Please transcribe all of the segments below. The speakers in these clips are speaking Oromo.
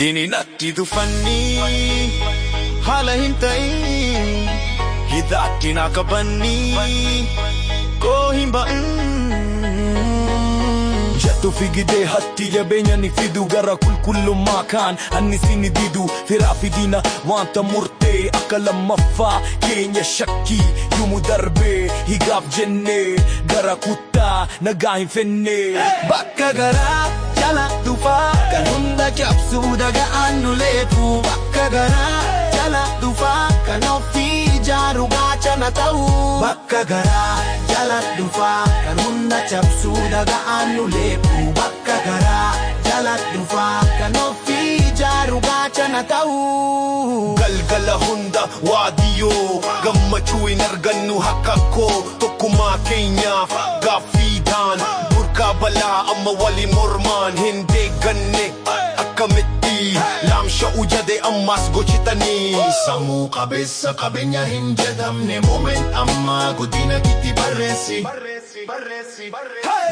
Dininatti dhufanni haala hin ta'in hidhaatti na qabanni koo hin ba'in. Jattu figidee hatti jabeenya ni fidu gara qulqullummaa kaan annisii ni didu firaa fidina wanta murtee akka lammaffaa keenya shakkii yoomuu darbee higaaf jennee gara kuttaa nagaa hin fennee bakka garaa jala dhufaa kan hunda cabsuu daga'an nu leetu bakka garaa jala dhufaa kan ofii ijaaru gaachana ta'u bakka garaa jala dhufaa kan hunda cabsuu daga'an nu leetu bakka garaa jala dhufaa kan ofii ijaaru gaachana ta'u galgala hunda waadiyoo gammachuu hin argannu akka koo tokkummaa keenyaaf gaaffiidhaan burqaa balaa amma waliin mormaan hin deegganne akkamitti laamsha'uu jade ammas gochitanii sammuu qabeessa qabeenya hin jedhamne moment amma godina gitti barreessi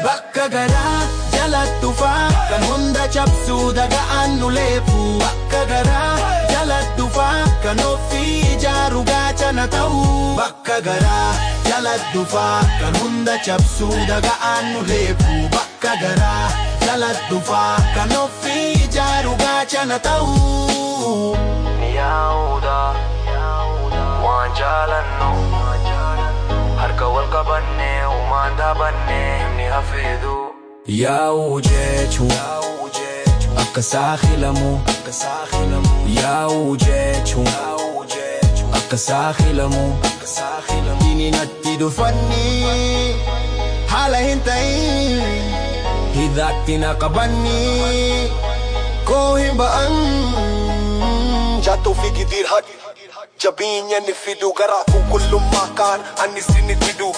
bakka garaa jala dhufaa kan hunda cabsuu daga'an nu leefu bakka garaa jala dhufaa kan ofii ijaaru gaachana ta'u bakka garaa jala dhufaa kan hunda cabsuu daga'an nu leefu bakka garaa jala dhufaa kan ofii ijaaru gaachana ta'u. Yaa'uudha waan jaalannu harka wal qabannee uumaan dhaabannee himni hafeedu. Yaa'uu jechuun akka saaxilamu yaa'uu jechuun akka saaxilamu dininatti dhufanni haala hin ta'in hidhaatti na qabanni koo hin ba'an. Jattuu fi gidir hadi jabeenya ni fidu gara qulqullummaa kaan annisii ni didu